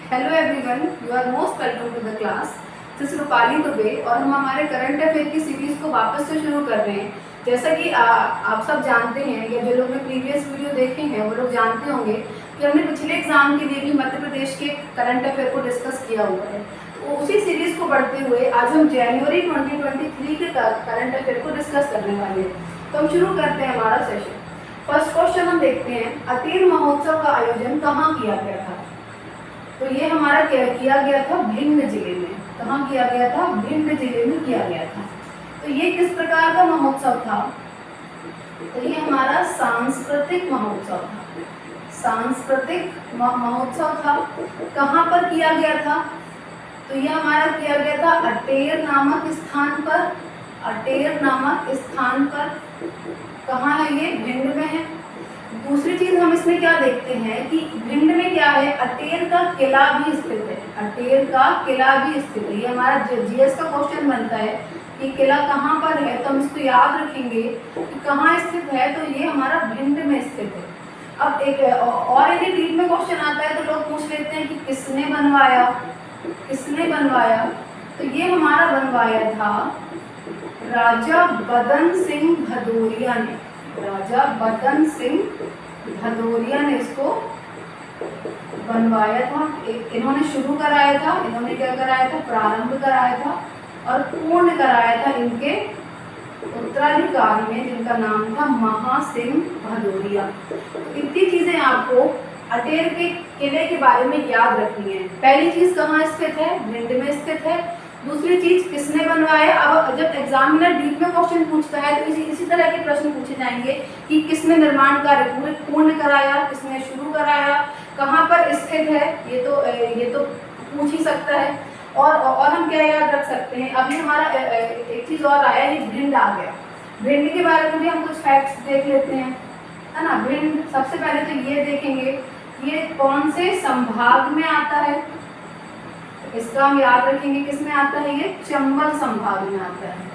Hello everyone, you are most welcome to the class. This is Rupali Dubey और हम हमारे current affair की series को वापस से शुरू कर रहे हैं। जैसा कि आप सब जानते हैं या जो लोग ने प्रीवियस वीडियो देखे हैं वो लोग जानते होंगे कि हमने पिछले एग्जाम के लिए भी मध्य प्रदेश के करंट अफेयर को डिस्कस किया हुआ है। तो उसी सीरीज को बढ़ते हुए आज हम जनवरी 2023 के करंट अफेयर को डिस्कस करने वाले हैं। तो हम शुरू करते हैं हमारा सेशन। फर्स्ट क्वेश्चन हम देखते हैं, अतीर महोत्सव का आयोजन कहाँ किया गया था? तो ये हमारा किया गया था भिंड जिले में। कहाँ किया गया था? भिंड जिले में किया गया था। तो ये किस प्रकार का महोत्सव था? तो ये हमारा सांस्कृतिक महोत्सव था। सांस्कृतिक महोत्सव था। कहाँ पर किया गया था? तो ये हमारा किया गया था अटेर नामक स्थान पर। अटेर नामक स्थान पर कहाँ है? ये भिंड में है। दूसरी चीज हम इसमें क्या देखते हैं कि भिंड में क्या है? अटेर का किला भी स्थित है। अटेर का किला भी स्थित है। ये हमारा जीएस का क्वेश्चन बनता है कि किला कहाँ पर है, तो हम इसको याद रखेंगे कि कहाँ स्थित है। तो ये हमारा भिंड में स्थित है। अब एक और यदि डीप में क्वेश्चन आता है तो लोग पूछ लेते हैं कि किसने बनवाया? किसने बनवाया? तो ये हमारा बनवाया था राजा बदन सिंह भदौरिया ने। राजा बदन सिंह भदौरिया ने इसको बनवाया था। इन्होंने शुरू कराया था। इन्होंने क्या कराया था? प्रारंभ कराया था और पूर्ण कराया था इनके उत्तराधिकारी ने, जिनका नाम था महासिंह भदौरिया। इतनी चीजें आपको अटेर के किले के बारे में याद रखनी है। पहली चीज कहाँ स्थित है? भिंड में स्थित है। दूसरी चीज किसने बनवाया? अब जब एग्जामिनर डीप में क्वेश्चन पूछता है तो इसी तरह के प्रश्न पूछे जाएंगे कि किसने निर्माण कार्य पूर्ण कराया, किसने शुरू कराया, कहाँ पर स्थित है। ये तो पूछ ही सकता है। और हम क्या याद रख सकते हैं? अभी हमारा एक चीज और आया, ये भिंड आ गया। भिंड के बारे में भी हम कुछ फैक्ट्स देख लेते हैं, है ना। भिंड सबसे पहले तो ये देखेंगे ये कौन से संभाग में आता है। इसका हम याद रखेंगे किसमें आता है? ये चंबल संभाग में आता है।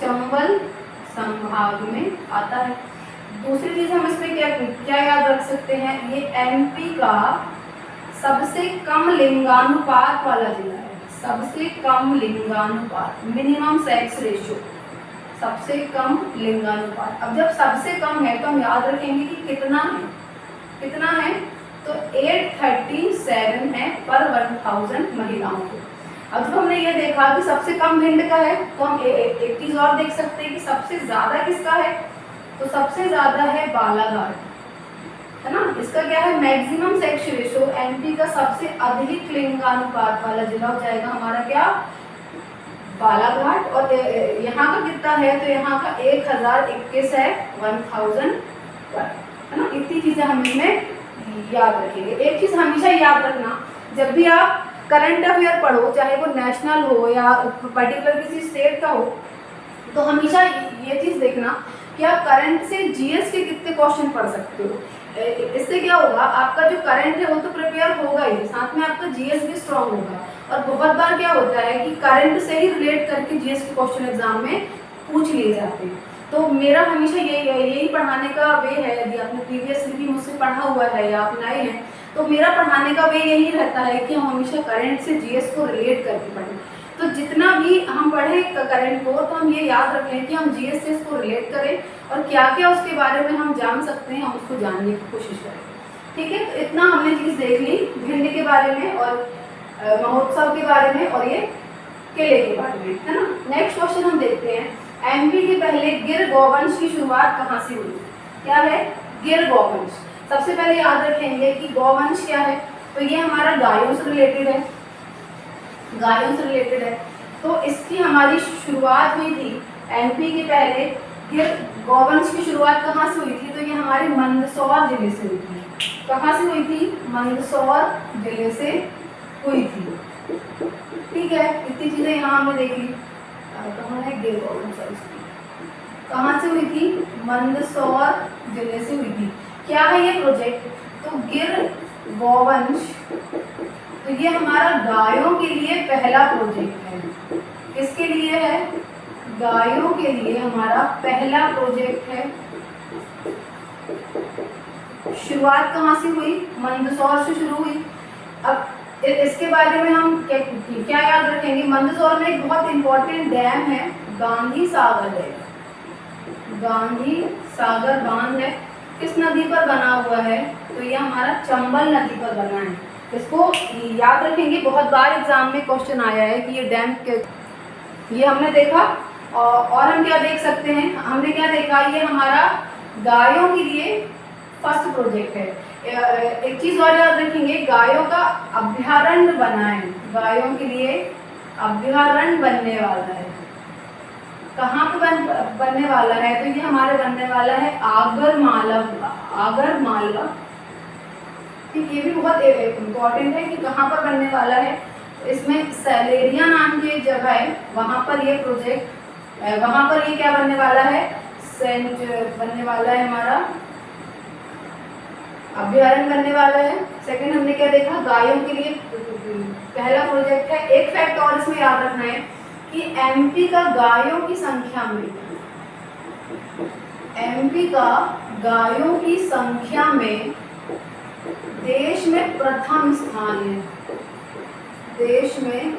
चंबल संभाग में आता है। दूसरी चीज हम इसमें क्या याद रख सकते हैं? ये एमपी का सबसे कम लिंगानुपात वाला जिला है। सबसे कम लिंगानुपात, मिनिमम सेक्स रेशियो, सबसे कम लिंगानुपात। अब जब सबसे कम है तो हम याद रखेंगे कि कितना है। कितना है? तो 837 है पर 1000 महिलाओं को। अब जब हमने ये देखा कि सबसे कम भिंड का है तो हम एक चीज और देख सकते हैं कि सबसे ज्यादा किसका है? तो सबसे ज्यादा है बालाघाट, है ना। इसका क्या है? Maximum sex ratio. एमपी का सबसे अधिक लिंगानुपात वाला जिला हो जाएगा हमारा क्या? बालाघाट। और यहाँ का कितना है? तो यहाँ का 1021 है 1000 पर, है ना। इतनी चीजें हम इसमें याद रखेंगे। एक चीज हमेशा याद रखना, जब भी आप करंट अफेयर पढ़ो, चाहे वो नेशनल हो या पर्टिकुलर किसी स्टेट का हो, तो हमेशा ये चीज देखना कि आप करंट से जीएस के कितने क्वेश्चन पढ़ सकते हो। इससे क्या होगा? आपका जो करंट है वो तो प्रिपेयर होगा ही, साथ में आपका जीएस भी स्ट्रांग होगा। और बहुत बार क्या होता है कि करंट से ही रिलेट करके जीएस के क्वेश्चन एग्जाम में पूछ लिए जाते हैं। तो मेरा हमेशा यही पढ़ाने का वे है। यदि आपने प्रीवियसली भी मुझसे पढ़ा हुआ है या आप नए हैं तो मेरा पढ़ाने का वे यही रहता है कि हम हमेशा करंट से जीएस को रिलेट करके पढ़ें। तो जितना भी हम पढ़ें करंट को, तो हम ये याद रखें कि हम जीएस से इसको रिलेट करें और क्या क्या उसके बारे में हम जान सकते हैं, हम उसको जानने की कोशिश करें। ठीक है, तो इतना हमने चीज़ देख ली भिंड के बारे में और महोत्सव के बारे में और ये किले के बारे में, है ना। नेक्स्ट क्वेश्चन हम देखते हैं, एमपी के पहले गिर गौवंश की शुरुआत कहाँ से हुई? क्या है? गिर गौवंश। सबसे पहले याद रखेंगे कि गौवंश क्या है? तो ये हमारा गायों से रिलेटेड है। गायों से रिलेटेड है। तो इसकी हमारी शुरुआत हुई थी एमपी के पहले गिर गौवंश की शुरुआत कहाँ से हुई थी? तो ये हमारे मंदसौर जिले से हुई थी। कहाँ से हुई थी? मंदसौर जिले से हुई थी। ठीक है, इतनी चीजें यहाँ हमने देख ली। कहाँ है गिर गौवंश? कहाँ से हुई थी? मंदसौर जिले से हुई थी। क्या है ये प्रोजेक्ट? तो गिर गौवंश, तो ये हमारा गायों के लिए पहला प्रोजेक्ट है। किसके लिए है? गायों के लिए हमारा पहला प्रोजेक्ट है। शुरुआत कहाँ से हुई? मंदसौर से शुरू हुई। अब इसके बारे में हम क्या याद रखेंगे, मंदसौर में एक बहुत इंपॉर्टेंट डैम है गांधी सागर डैम। गांधी सागर बांध है, किस नदी पर बना हुआ है, तो ये हमारा चंबल नदी पर बना है। इसको याद रखेंगे, बहुत बार एग्जाम में क्वेश्चन आया है कि ये डैम के, ये हमने देखा। और हम क्या देख सकते हैं, हमने क्या देखा, ये हमारा गायों के लिए फर्स्ट प्रोजेक्ट है। एक चीज और याद रखेंगे, गायों का अभ्यारण्य बना है, गायों के लिए अभ्यारण्य बनने वाला है। कहाँ पे बनने वाला है, तो ये हमारे बनने वाला है आगर मालवा, आगर मालवा। ठीक, ये भी बहुत इम्पोर्टेंट है कि कहाँ पर बनने वाला है। तो इसमें सैलेरिया नाम की एक जगह है, वहाँ पर ये प्रोजेक्ट, वहाँ पर ये क्या बनने वाला है, सेंट बनने वाला है, हमारा अभ्यारण्य बनने वाला है। सेकंड हमने क्या देखा, गायों के लिए पहला प्रोजेक्ट है। एक फैक्ट और इसमें याद रखना है कि एमपी का गायों की संख्या में, एमपी का गायों की संख्या में देश में प्रथम स्थान है, देश में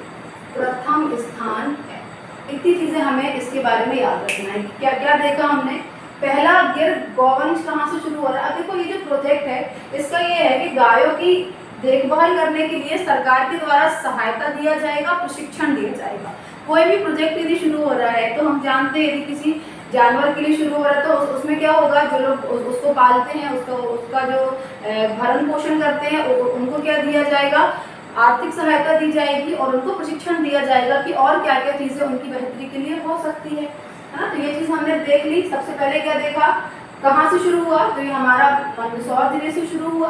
प्रथम स्थान है। इतनी चीजें हमें इसके बारे में याद रखना है। क्या क्या देखा हमने, पहला गिर गोवंश कहाँ से शुरू हो रहा है। अब देखो ये जो प्रोजेक्ट है इसका ये है कि गायों की देखभाल करने के लिए सरकार के द्वारा सहायता दिया जाएगा, प्रशिक्षण दिया जाएगा। कोई भी प्रोजेक्ट यदि शुरू हो रहा है तो हम जानते हैं यदि किसी जानवर के लिए शुरू हो रहा है तो उसमें क्या होगा, जो लोग उसको पालते हैं, उसका जो भरण पोषण करते हैं, उनको क्या दिया जाएगा, आर्थिक सहायता दी जाएगी और उनको प्रशिक्षण दिया जाएगा कि और क्या क्या चीज़ें उनकी बेहतरी के लिए हो सकती है ना। तो ये चीज़ हमने देख ली। सबसे पहले क्या देखा, कहाँ से शुरू हुआ, तो ये हमारा मंदसौर जिले से शुरू हुआ।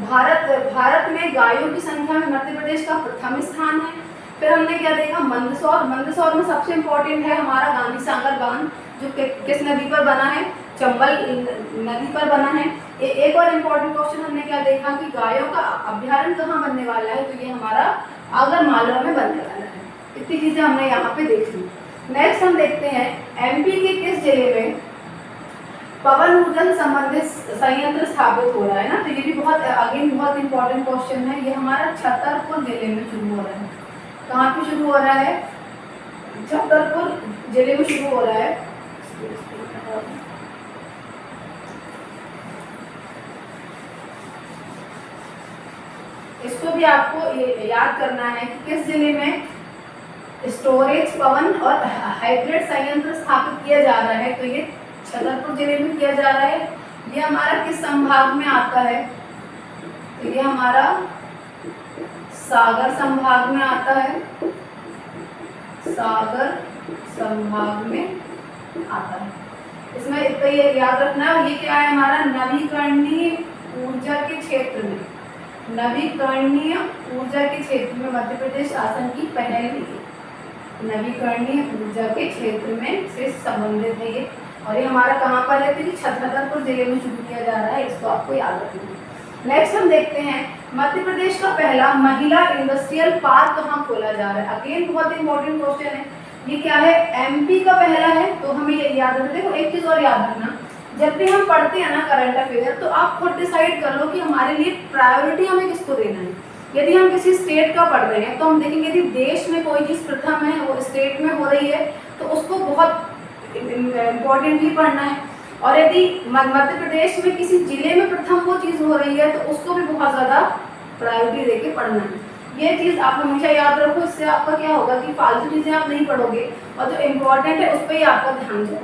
भारत में गायों की संख्या में मध्य प्रदेश का प्रथम स्थान है। फिर हमने क्या देखा, मंदसौर में सबसे इम्पोर्टेंट है हमारा गांधी सागर बांध, जो किस नदी पर बना है, चंबल नदी पर बना है। एक और इम्पोर्टेंट क्वेश्चन हमने क्या देखा कि गायों का अभ्यारण्य कहाँ बनने वाला है, तो ये हमारा आगर मालवा में बनने वाला है। इतनी चीज़ें हमने यहाँ पे देख ली। नेक्स्ट हम देखते हैं एमपी के किस जिले में पवन ऊर्जा संबंधित संयंत्र स्थापित हो रहा है ना। तो ये भी बहुत इंपॉर्टेंट क्वेश्चन है। ये हमारा छतरपुर जिले में शुरू हो रहा है। कहाँ पे शुरू हो रहा है, छतरपुर जिले में शुरू हो रहा है। इसको भी आपको याद करना है कि किस जिले में स्टोरेज पवन और हाइब्रिड संयंत्र स्थापित किया जा रहा है, तो ये छतरपुर जिले में किया जा रहा है। ये हमारा किस संभाग में आता है, तो ये हमारा सागर संभाग में आता है, सागर संभाग में आता है। इसमें इतना ये याद रखना है, ये क्या है हमारा नवीकरणीय ऊर्जा के क्षेत्र में, नवीकरणीय ऊर्जा के क्षेत्र में मध्य प्रदेश शासन की पहल है। नवीकरणीय ऊर्जा के क्षेत्र में से संबंधित है ये, और ये हमारा कहाँ पर है, तो छतरपुर जिले में शुरू किया जा रहा है। इसको आपको याद रखना है। नेक्स्ट हम देखते हैं मध्य प्रदेश का पहला महिला इंडस्ट्रियल पार्क कहाँ खोला जा रहा है। अगेन बहुत इंपॉर्टेंट क्वेश्चन है। ये क्या है, एमपी का पहला है, तो हमें ये याद रखना। देखो एक चीज और याद रखना, जब भी हम पढ़ते हैं ना करंट अफेयर, तो आप खुद डिसाइड कर लो कि हमारे लिए प्रायोरिटी हमें किसको देना है। यदि हम किसी स्टेट का पढ़ रहे हैं तो हम देखेंगे यदि देश में कोई चीज़ प्रथम है, वो स्टेट में हो रही है, तो उसको बहुत इम्पोर्टेंटली पढ़ना है। और यदि मध्य प्रदेश में किसी जिले में प्रथम वो चीज़ हो रही है तो उसको भी बहुत ज़्यादा प्रायोरिटी देके पढ़ना है। ये चीज़ आप हमेशा याद रखो। इससे आपका क्या होगा कि फालतू चीज़ें आप नहीं पढ़ोगे और जो इम्पोर्टेंट है उस पर ही आपका ध्यान जाए।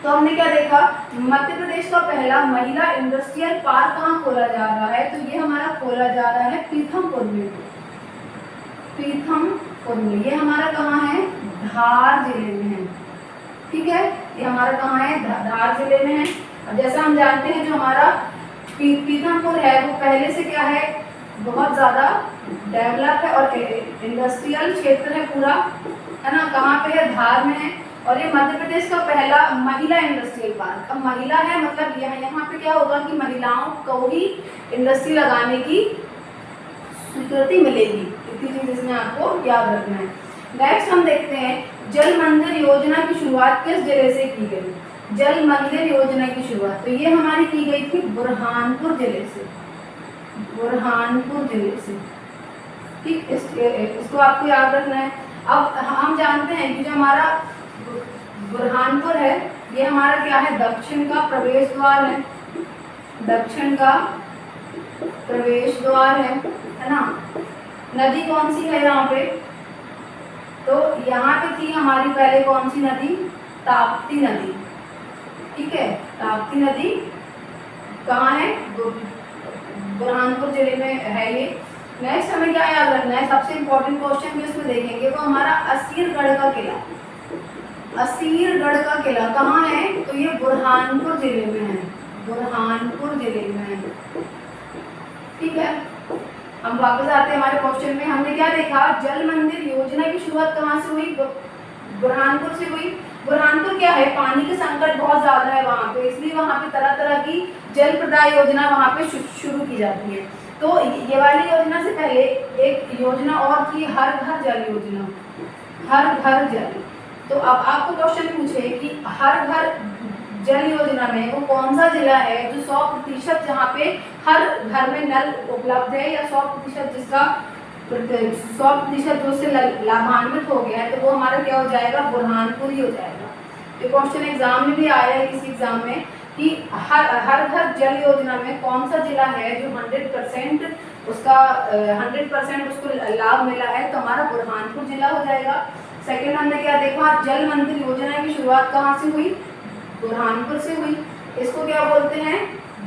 तो हमने क्या देखा, मध्य प्रदेश का पहला महिला इंडस्ट्रियल पार्क कहाँ खोला जा रहा है, तो ये हमारा खोला जा रहा है पीथमपुर में। पीथमपुर में, ये हमारा कहाँ है, धार जिले में है। ठीक है, ये हमारा कहाँ है, धार जिले में है। और जैसा हम जानते हैं जो हमारा पीथमपुर है वो पहले से क्या है, बहुत ज़्यादा डेवलप है और इंडस्ट्रियल क्षेत्र है पूरा, है ना। कहाँ पे है, धार में है। और ये मध्य प्रदेश का पहला महिला इंडस्ट्रियल पार्क। अब महिला है मतलब यहाँ पे क्या होगा कि महिलाओं को ही इंडस्ट्री लगाने की स्वीकृति मिलेगी। इतनी चीज़ इसमें आपको याद रखना है। नेक्स्ट हम देखते हैं जल मंदिर योजना की शुरुआत किस जिले से की गई। जल मंदिर योजना की शुरुआत तो ये हमारी की गई थी बुरहानपुर जिले से, बुरहानपुर जिले से। ठीक, इसको आपको याद रखना है। अब हम जानते हैं कि जो हमारा बुरहानपुर है ये हमारा क्या है, दक्षिण का प्रवेश द्वार है, दक्षिण का प्रवेश द्वार है ना। नदी कौन सी है यहाँ पे, तो यहाँ पे थी हमारी पहले कौन सी नदी, ताप्ती नदी, ठीक है। ताप्ती नदी कहाँ है, बुरहानपुर जिले में है ये। नेक्स्ट हमें क्या याद रखना है, सबसे इम्पोर्टेंट क्वेश्चन जो इसमें देखेंगे वो हमारा असीरगढ़ का किला। असीरगढ़ का किला कहाँ है, तो ये बुरहानपुर जिले में है, बुरहानपुर जिले में है, ठीक है। हम वापस आते हैं हमारे क्वेश्चन में। हमने क्या देखा, जल मंदिर योजना की शुरुआत कहाँ से हुई, बुरहानपुर से हुई। बुरहानपुर क्या है, पानी के संकट बहुत ज्यादा है वहाँ पे, इसलिए वहाँ पे तरह तरह की जल प्रदाय योजना वहाँ पे शुरू की जाती है। तो ये वाली योजना से पहले एक योजना और थी, हर घर जल योजना, हर घर जल। तो अब आपको क्वेश्चन पूछे कि हर घर जल योजना में वो कौन सा जिला है जो 100% जहाँ पे हर घर में नल उपलब्ध है, या 100% जिसका 100% जो से लाभान्वित हो गया है, तो वो हमारा क्या हो जाएगा, बुरहानपुर ही हो जाएगा। ये क्वेश्चन एग्जाम में भी आया है किसी एग्जाम में कि हर घर जल योजना में कौन सा जिला है जो 100% उसका 100% उसको लाभ मिला है, तो हमारा बुरहानपुर जिला हो जाएगा। सेकेंड हमने क्या देखा, जल मंदिर योजना की शुरुआत कहाँ से हुई, बुरहानपुर से हुई। इसको क्या बोलते हैं,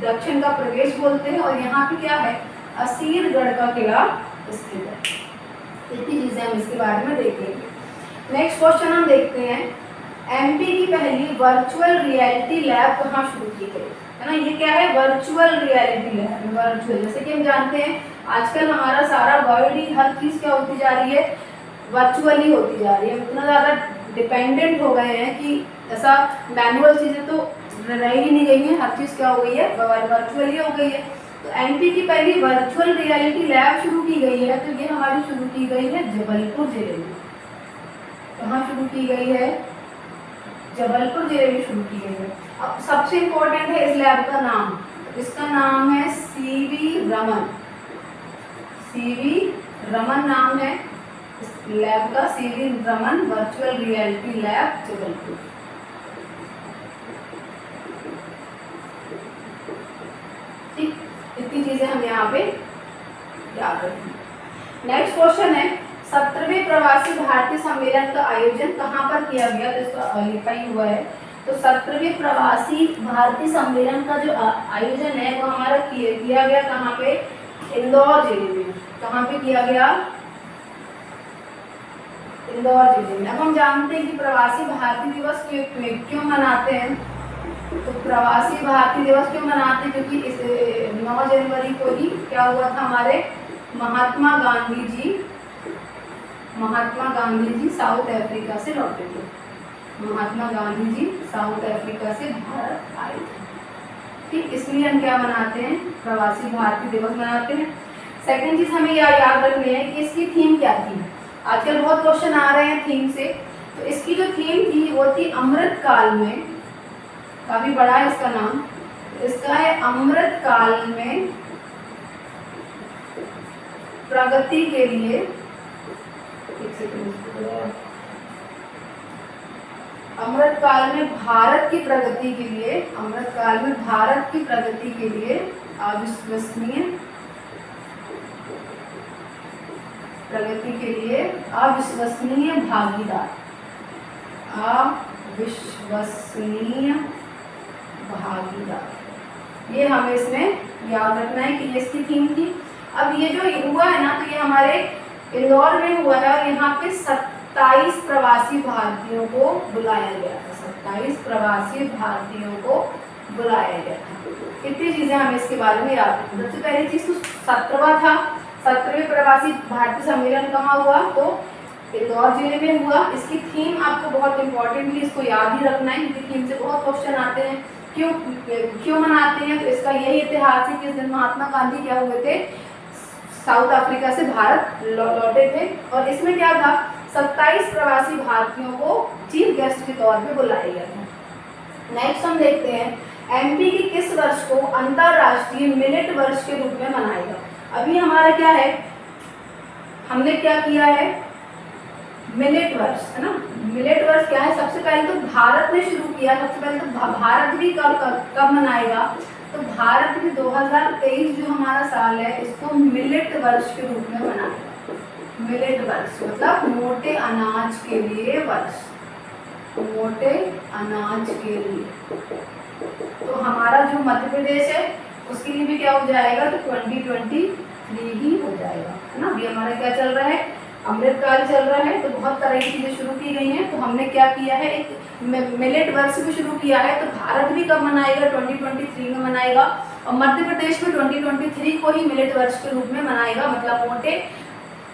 दक्षिण का प्रवेश बोलते हैं, और यहाँ पे क्या है, असीरगढ़ का किला स्थित है। इतनी चीजें हम इसके बारे में देखेंगे। नेक्स्ट क्वेश्चन हम देखते हैं, एमपी की पहली वर्चुअल रियलिटी लैब कहाँ शुरू की गई, है ना। ये क्या है, वर्चुअल रियलिटी लैब। वर्चुअल, जैसे कि हम जानते हैं आजकल हमारा सारा वर्ल्ड ही, हर चीज़ क्या होती जा रही है, वर्चुअली होती जा रही है। इतना ज़्यादा डिपेंडेंट हो गए हैं कि ऐसा मैनुअल चीज़ें तो रह ही नहीं गई हैं, हर चीज़ क्या हो गई है, वर्चुअली हो गई है। तो एमपी की पहली वर्चुअल रियलिटी लैब शुरू की गई है, तो ये हमारी शुरू की गई है जबलपुर जिले में। कहाँ शुरू की गई है, जबलपुर जिले में शुरू की गई है। अब सबसे इम्पोर्टेंट है इस लैब का नाम, इसका नाम है सीवी रमन। सीवी रमन नाम है इस लैब का, CV Raman virtual reality lab Jabalpur. ठीक, इतनी चीजें हम यहाँ पे याद रखें। नेक्स्ट क्वेश्चन है, 17वें प्रवासी भारतीय सम्मेलन का आयोजन कहाँ पर किया गया, तो इसका लिखा ही हुआ है। तो 17वें प्रवासी भारतीय सम्मेलन का जो आयोजन है वो हमारा किया गया कहाँ पे, इंदौर जिले में। कहाँ पे किया गया, इंदौर जिले में। अब हम जानते हैं कि प्रवासी भारतीय दिवस क्यों मनाते हैं, तो प्रवासी भारतीय दिवस क्यों मनाते हैं, क्योंकि इस 9 जनवरी को ही क्या हुआ था, हमारे महात्मा गांधी जी साउथ अफ्रीका से लौटे थे। महात्मा गांधी जी साउथ अफ्रीका से भारत आए थे। ठीक, इसलिए हम क्या मनाते हैं, प्रवासी भारतीय दिवस मनाते हैं। सेकंड चीज हमें याद रखनी है कि इसकी थीम क्या थी। आजकल बहुत क्वेश्चन आ रहे हैं थीम से, तो इसकी जो थीम थी वो थी अमृत काल में, काफी बड़ा है इसका नाम, इसका है अमृत काल में प्रगति के लिए, अमृत काल में भारत की प्रगति के लिए, अमृत काल में भारत की प्रगति के लिए अविश्वसनीय, प्रगति के लिए अविश्वसनीय भागीदार, अविश्वसनीय भागीदार, ये हमें इसमें याद रखना है कि ये इसकी थीम थी। अब ये जो हुआ है ना, तो ये हमारे इंदौर में हुआ है, और यहाँ पे 27 प्रवासी भारतीयों को बुलाया गया था, 27 प्रवासी भारतीयों को बुलाया गया था। इतनी चीजें हमें इसके बारे में याद रखनी। सबसे पहली चीज तो 17वां था, 17वें प्रवासी भारतीय सम्मेलन कहाँ हुआ, तो इंदौर जिले में हुआ। इसकी थीम आपको बहुत इंपॉर्टेंटली इसको याद ही रखना है, क्योंकि थीम से बहुत क्वेश्चन आते हैं। क्यों मनाते हैं, तो इसका यही इतिहास है कि इस दिन महात्मा गांधी क्या हुए थे, साउथ अफ्रीका से भारत लौटे थे, और इसमें क्या था, 27 प्रवासी भारतीयों को चीफ गेस्ट के तौर पे बुलाया गया था। नेक्स्ट हम देखते हैं एमपी की किस वर्ष को अंतर्राष्ट्रीय मिलेट वर्ष के रूप में मनाएगा। अभी हमारा क्या है, हमने क्या किया है, मिलेट वर्ष है ना। मिलेट वर्ष क्या है, सबसे पहले तो भारत ने शुरू किया। सबसे पहले तो भारत भी कब मनाएगा, तो भारत भी 2023 जो हमारा साल है इसको मिलेट वर्ष के रूप में मनाएगा। मिलेट वर्ष मतलब मोटे अनाज के लिए वर्ष, मोटे अनाज के लिए। तो हमारा जो मध्य प्रदेश है उसके लिए भी क्या हो जाएगा, तो 2023 ही हो जाएगा, है ना। अभी हमारा क्या चल रहा है, अमृतकाल चल रहा है, तो बहुत तरह की चीज़ें शुरू की गई हैं। तो हमने क्या किया है, एक मिलेट वर्ष भी शुरू किया है। तो भारत भी कब मनाएगा, 2023 में मनाएगा, और मध्य प्रदेश में 2023 को ही मिलेट वर्ष के रूप में मनाएगा। मतलब मोटे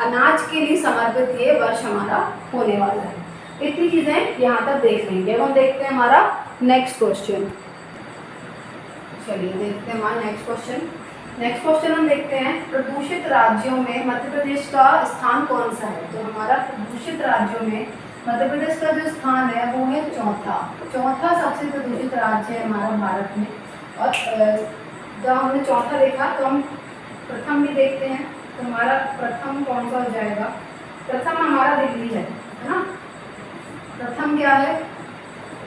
अनाज के लिए समर्पित ये वर्ष हमारा होने वाला है। इतनी चीज़ें यहाँ तक देख लेंगे। अब हम देखते हैं हमारा नेक्स्ट क्वेश्चन। चलिए देखते हैं हमारा नेक्स्ट क्वेश्चन। नेक्स्ट क्वेश्चन हम देखते हैं, प्रदूषित राज्यों में मध्य प्रदेश का स्थान कौन सा है। तो हमारा प्रदूषित राज्यों में मध्य प्रदेश का जो स्थान है वो है चौथा सबसे प्रदूषित राज्य है हमारा भारत में। और जब हमने चौथा देखा तो हम प्रथम भी देखते हैं। तो हमारा प्रथम कौन सा हो जाएगा, प्रथम हमारा दिल्ली है ना। प्रथम क्या है,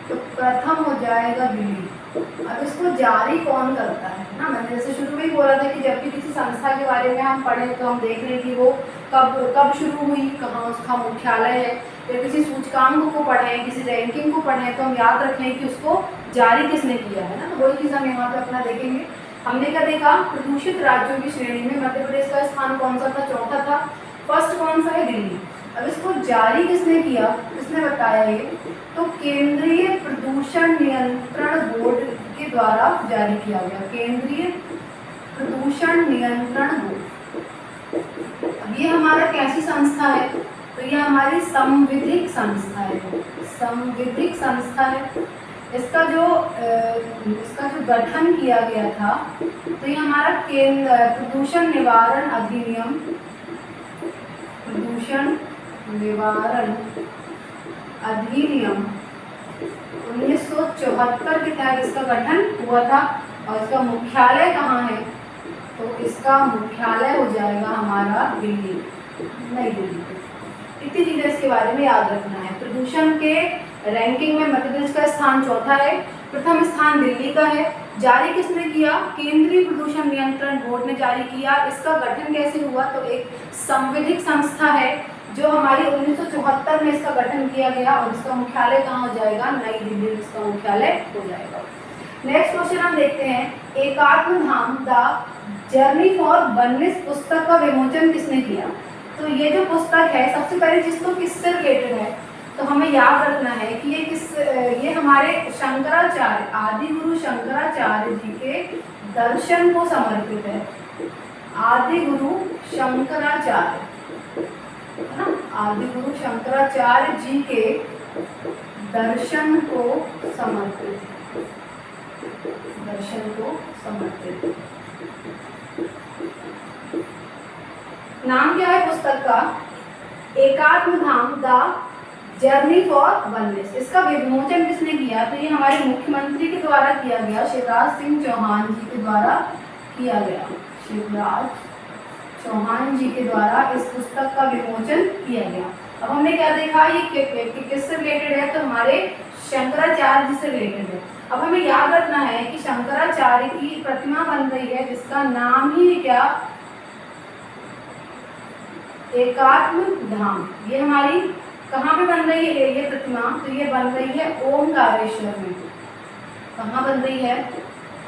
तो प्रथम हो जाएगा दिल्ली। अब इसको जारी कौन करता है ना। मैंने जैसे शुरू में ही बोला था कि जब भी किसी संस्था के बारे में हम पढ़ें तो हम देख लें कि वो कब शुरू हुई, कहाँ उसका मुख्यालय है, या किसी सूचकांक को पढ़ें, किसी रैंकिंग को पढ़ें तो हम याद रखें कि उसको जारी किसने किया है ना। तो वही चीज़ हम यहाँ पे अपना देखेंगे। हमने क्या देखा, प्रदूषित राज्यों की श्रेणी में मध्य प्रदेश का स्थान कौन सा था, चौथा था। फर्स्ट कौन सा है, दिल्ली। अब इसको जारी किसने किया, किसने बताया ये, तो केंद्रीय प्रदूषण नियंत्रण बोर्ड के द्वारा जारी किया गया। केंद्रीय प्रदूषण नियंत्रण बोर्ड। अब ये हमारा कैसी संस्था है, तो ये हमारी संविधिक संस्था है। संविधिक संस्था है। इसका जो गठन किया गया था, तो ये हमारा प्रदूषण निवारण अधिनियम, प्रदूषण निवारण अधिनियम 1974 के तहत इसका गठन हुआ था। और इसका मुख्यालय कहाँ है, तो इसका मुख्यालय हो जाएगा हमारा दिल्ली, नई दिल्ली। इतनी चीज़ें इसके बारे में याद रखना है। प्रदूषण के रैंकिंग में मध्य प्रदेश का स्थान चौथा है, प्रथम स्थान दिल्ली का है। जारी किसने किया, केंद्रीय प्रदूषण नियंत्रण बोर्ड ने जारी किया। इसका गठन कैसे हुआ, तो एक संविधिक संस्था है जो हमारी 1974 में इसका गठन किया गया। और इसका मुख्यालय कहाँ हो जाएगा, नई दिल्ली इसका मुख्यालय हो जाएगा। नेक्स्ट क्वेश्चन हम देखते हैं, एकात्म धाम द जर्नी फॉर वननेस पुस्तक का विमोचन किसने किया। तो ये जो पुस्तक है, सबसे पहली चीज़ तो किससे रिलेटेड है, तो हमें याद रखना है कि ये हमारे शंकराचार्य, आदि गुरु शंकराचार्य जी के दर्शन को समर्पित है। आदि गुरु शंकराचार्य है ना, आदि गुरु शंकराचार्य जी के दर्शन को समर्पित, दर्शन को समर्पित। नाम क्या है पुस्तक का, एकात्म धाम द जर्नी फॉर वननेस। इसका विमोचन किसने किया, तो ये हमारे मुख्यमंत्री के द्वारा किया गया, शिवराज सिंह चौहान जी के द्वारा किया गया। शिवराज चौहान जी के द्वारा इस पुस्तक का विमोचन किया गया। अब हमने क्या देखा, ये किससे रिलेटेड है, तो हमारे शंकराचार्य जी से रिलेटेड है। अब हमें याद रखना है कि शंकराचार्य की प्रतिमा बन रही है जिसका नाम ही क्या, एकात्म धाम। ये हमारी कहाँ पे बन रही है ये प्रतिमा, तो ये बन रही है ओमकारेश्वर में। कहाँ बन रही है,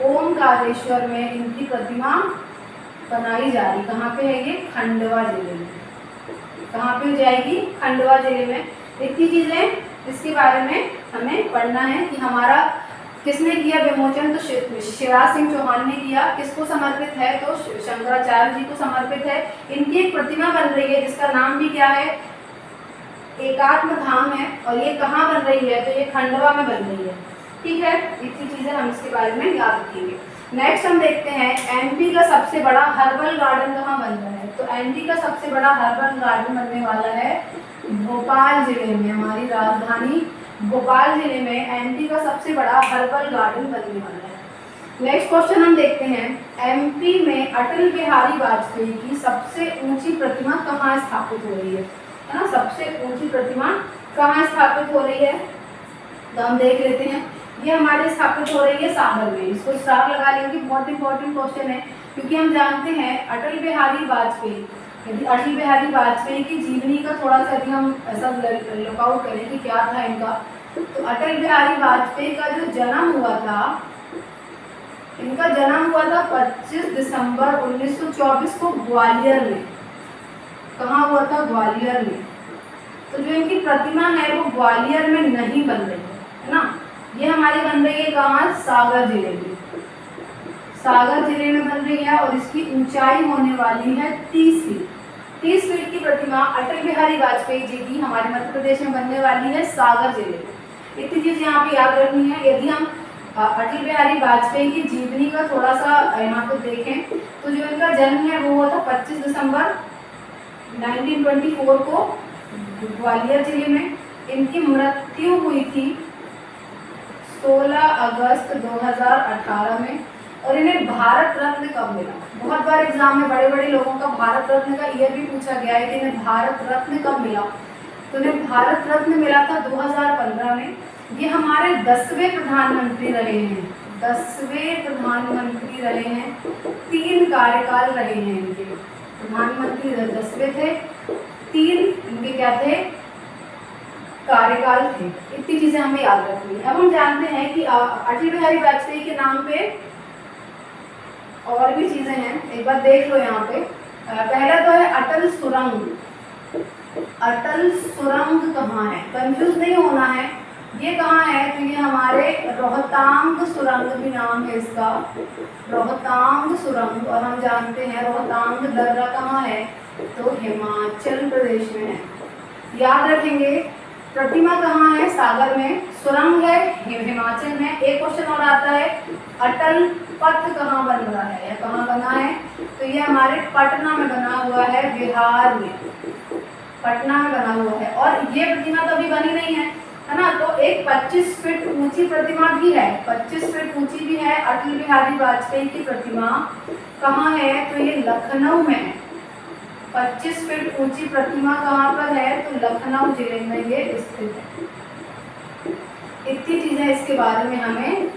ओमकारेश्वर में इनकी प्रतिमा बनाई जा रही। कहाँ पे है ये, खंडवा जिले में। कहाँ पे जाएगी, खंडवा जिले में। इतनी चीज़ें इसके बारे में हमें पढ़ना है कि हमारा किसने किया विमोचन, तो शिवराज सिंह चौहान ने किया। किसको समर्पित है, तो शंकराचार्य जी को समर्पित है। इनकी एक प्रतिमा बन रही है जिसका नाम भी क्या है, एकात्म धाम है। और ये कहाँ बन रही है, तो ये खंडवा में बन रही है। ठीक है, इतनी चीज़ें हम इसके बारे में याद रखेंगे। नेक्स्ट हम देखते हैं, एमपी का सबसे बड़ा हर्बल गार्डन कहाँ बन रहा है। तो एमपी का सबसे बड़ा हर्बल गार्डन बनने वाला है भोपाल जिले में। हमारी राजधानी भोपाल जिले में एमपी का सबसे बड़ा हर्बल गार्डन बनने वाला है। नेक्स्ट क्वेश्चन हम देखते हैं, एमपी में अटल बिहारी वाजपेयी की सबसे ऊंची प्रतिमा कहाँ स्थापित हो रही है ना, सबसे ऊंची प्रतिमा कहाँ स्थापित हो रही है, तो हम देख लेते हैं। ये हमारे स्थापित हो रही है सागर में, इसको स्टार लगा लेंगे, बहुत इंपॉर्टेंट क्वेश्चन है, क्योंकि हम जानते हैं अटल बिहारी वाजपेयी, यदि अटल बिहारी वाजपेयी की जीवनी का थोड़ा सा यदि हम ऐसा लुकआउट करें कि क्या था इनका, तो अटल बिहारी वाजपेयी का जो जन्म हुआ था, इनका जन्म हुआ था 25 दिसंबर 1924 को ग्वालियर में। कहाँ हुआ था? ग्वालियर में। तो जो इनकी प्रतिमा है वो ग्वालियर में नहीं बन रही है ना, ये हमारी बन रही है कहाँ? सागर जिले में, सागर जिले में बन रही है, और इसकी ऊंचाई होने वाली है 30 फीट। 30 फीट की प्रतिमा अटल बिहारी वाजपेयी जी की हमारे मध्य प्रदेश में बनने वाली है सागर जिले में। इतनी चीज़ यहाँ पे याद रखनी है। यदि हम अटल बिहारी वाजपेयी की जीवनी का थोड़ा सा यहाँ पे देखें, तो जो इनका जन्म है वो हुआ था 25 दिसंबर 1924 को ग्वालियर जिले में। इनकी मृत्यु हुई थी 16 अगस्त 2018 में। और इन्हें भारत रत्न कब मिला? बहुत बार एग्जाम में बड़े बड़े लोगों का भारत रत्न का ईयर भी पूछा गया है कि इन्हें भारत रत्न कब मिला। तो इन्हें भारत रत्न मिला था 2015 में। ये हमारे 10वें प्रधानमंत्री रहे हैं, 10वें प्रधानमंत्री रहे हैं, 3 कार्यकाल रहे हैं इनके। प्रधानमंत्री 10वें थे, 3 इनके क्या थे? कार्यकाल थे। इतनी चीजें हमें याद रखनी है। अब हम जानते हैं कि अटल बिहारी वाजपेयी के नाम पे और भी चीजें हैं, एक बार देख लो यहाँ पे। पहला तो है अटल सुरंग। अटल सुरंग कहाँ है? कंफ्यूज नहीं होना है, ये कहाँ है? तो ये हमारे रोहतांग सुरंग भी नाम है इसका, रोहतांग सुरंग। और हम जानते हैं रोहतांग दर्रा कहाँ है? तो हिमाचल प्रदेश में है। याद रखेंगे, प्रतिमा कहाँ है? सागर में। सुरंग है हिमाचल में। एक क्वेश्चन और आता है, अटल पथ कहाँ बन रहा है या कहाँ बना है? तो ये हमारे पटना में बना हुआ है, बिहार में, पटना में बना हुआ है। और ये प्रतिमा तो अभी बनी नहीं है ना, तो एक 25 फीट ऊंची प्रतिमा भी है, 25 फीट ऊंची भी है अटल बिहारी वाजपेयी की प्रतिमा। कहाँ है? तो ये लखनऊ में है। 25 फीट ऊंची प्रतिमा कहाँ पर है? तो लखनऊ जिले में ये स्थित है। इतनी चीजें इसके बारे में हमें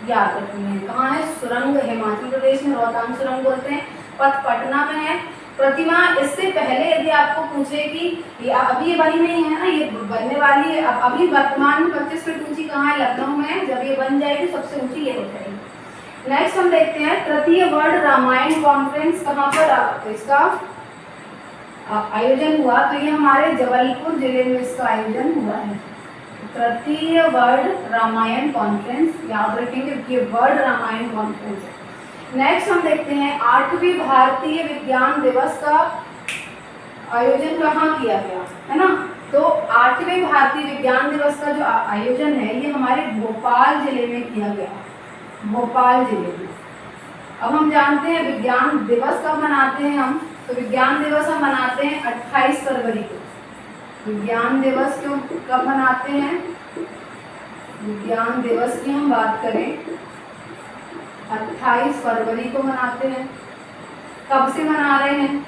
याद रखनी है। कहाँ है? सुरंग हिमाचल प्रदेश में, रोहतांग सुरंग बोलते हैं। पथ पटना में है। प्रतिमा इससे पहले यदि आपको पूछे कि ये अभी ये बनी नहीं है ना, ये बनने वाली है, अभी वर्तमान में 25 फीट ऊंची कहाँ है? लखनऊ में है। जब ये बन जाएगी सबसे ऊंची ये हो जाएगी। नेक्स्ट हम देखते हैं, तृतीय वर्ल्ड रामायण कॉन्फ्रेंस कहाँ पर इसका आयोजन हुआ? तो ये हमारे जबलपुर जिले में इसका आयोजन हुआ है। तृतीय वर्ल्ड रामायण कॉन्फ्रेंस, याद रखेंगे कि ये वर्ल्ड रामायण कॉन्फ्रेंस है। नेक्स्ट हम देखते हैं, 8वीं भारतीय विज्ञान दिवस का आयोजन कहाँ किया गया है ना? तो 8वें भारतीय विज्ञान दिवस का जो आयोजन है ये हमारे भोपाल जिले में किया गया, भोपाल जिले में। अब हम जानते हैं विज्ञान दिवस कब मनाते हैं हम? तो विज्ञान दिवस हम मनाते हैं 28 फरवरी को। विज्ञान दिवस क्यों कब मनाते हैं? विज्ञान दिवस की हम बात करें 28 फरवरी को मनाते हैं। कब से मना रहे हैं?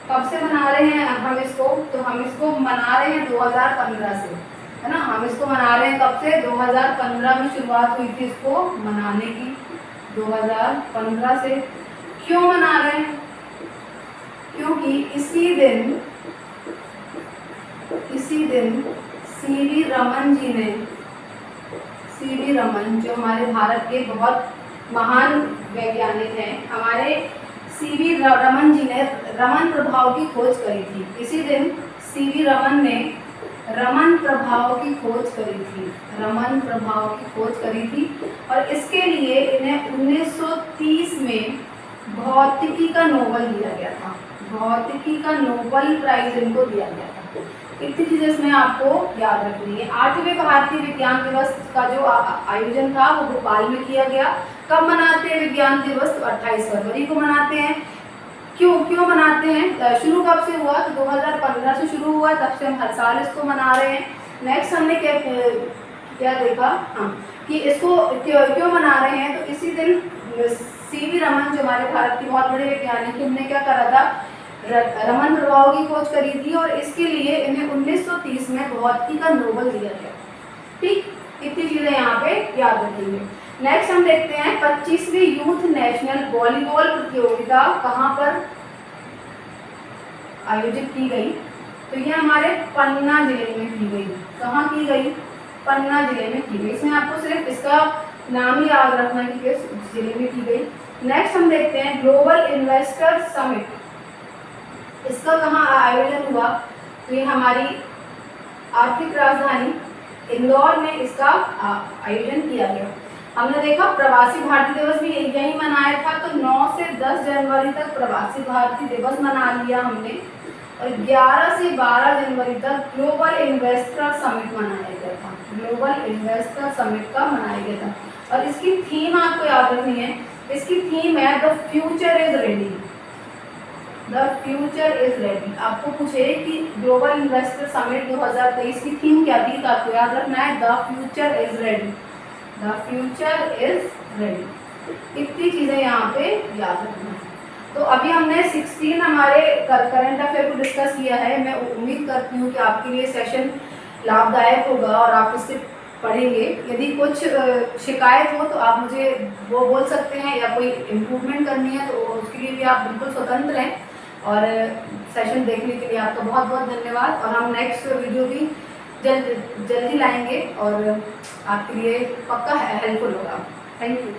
कब से मना रहे हैं हम इसको? तो हम इसको मना रहे हैं 2015 से, है ना। हम इसको मना रहे हैं कब से? 2015 में शुरुआत हुई थी इसको मनाने की, 2015 से। क्यों मना रहे हैं? क्योंकि इसी दिन सीवी रमन जी ने, सीवी रमन जो हमारे भारत के बहुत महान वैज्ञानिक हैं, हमारे सीवी रमन जी ने रमन प्रभाव की खोज करी थी। इसी दिन सीवी रमन ने रमन प्रभाव की खोज करी थी, रमन प्रभाव की खोज करी थी। और इसके लिए इन्हें 1930 में भौतिकी का नोबेल दिया गया था, भौतिकी का नोबेल प्राइज इनको दिया गया था। इतनी चीज़ें इसमें आपको याद रखनी है। 8वें भारतीय विज्ञान दिवस का जो आयोजन था वो भोपाल में किया गया। कब मनाते हैं विज्ञान दिवस? तो 28 फरवरी को मनाते हैं। क्यों मनाते हैं? शुरू कब से हुआ? तो 2015 से शुरू हुआ, तब से हम हर साल इसको मना रहे हैं। नेक्स्ट हमने क्या देखा, हाँ, कि इसको क्यों मना रहे हैं, तो इसी दिन सीवी रमन जो हमारे भारत की बहुत बड़े वैज्ञानिक, इनने क्या करा था, रमन प्रभाव की खोज करी थी और इसके लिए इन्हें 1930 में भौतिकी का नोबेल दिया गया। ठीक, इतनी चीजें यहाँ पे याद रखेंगे। नेक्स्ट हम देखते हैं 25वीं यूथ नेशनल वॉलीबॉल प्रतियोगिता कहाँ पर आयोजित की गई, तो ये हमारे पन्ना जिले में की गई। कहाँ की गई, पन्ना जिले में की गई। इसमें आपको सिर्फ इसका नाम ही याद रखना है कि किस जिले में की गई। नेक्स्ट हम देखते हैं ग्लोबल इन्वेस्टर समिट, इसका कहाँ आयोजन हुआ, तो ये हमारी आर्थिक राजधानी इंदौर में इसका आयोजन किया गया। हमने देखा प्रवासी भारतीय दिवस भी यही मनाया था, तो 9 से 10 जनवरी तक प्रवासी भारतीय दिवस मना लिया हमने और 11 से 12 जनवरी तक ग्लोबल इन्वेस्टर समिट मनाया गया था। ग्लोबल इन्वेस्टर समिट का मनाया गया था और इसकी थीम आपको याद रखनी है, इसकी थीम है the future is ready. The future is ready. आपको पूछे कि ग्लोबल इन्वेस्टर समिट 2023 की थीम क्या थी, तो आपको याद रखना है the future is ready. The future is ready. इतनी चीजें यहाँ पे याद रखना है। तो अभी हमने 16 हमारे करंट अफेयर को डिस्कस किया है। मैं उम्मीद करती हूँ कि आपके लिए सेशन लाभदायक होगा और आप इससे पढ़ेंगे। यदि कुछ शिकायत हो तो आप मुझे वो बोल सकते हैं, या कोई इम्प्रूवमेंट करनी है तो उसके लिए भी आप बिल्कुल स्वतंत्र हैं। और सेशन देखने के लिए आपका बहुत बहुत धन्यवाद। और हम नेक्स्ट वीडियो भी जल्दी लाएंगे और आपके लिए पक्का हेल्पफुल होगा। Thank you.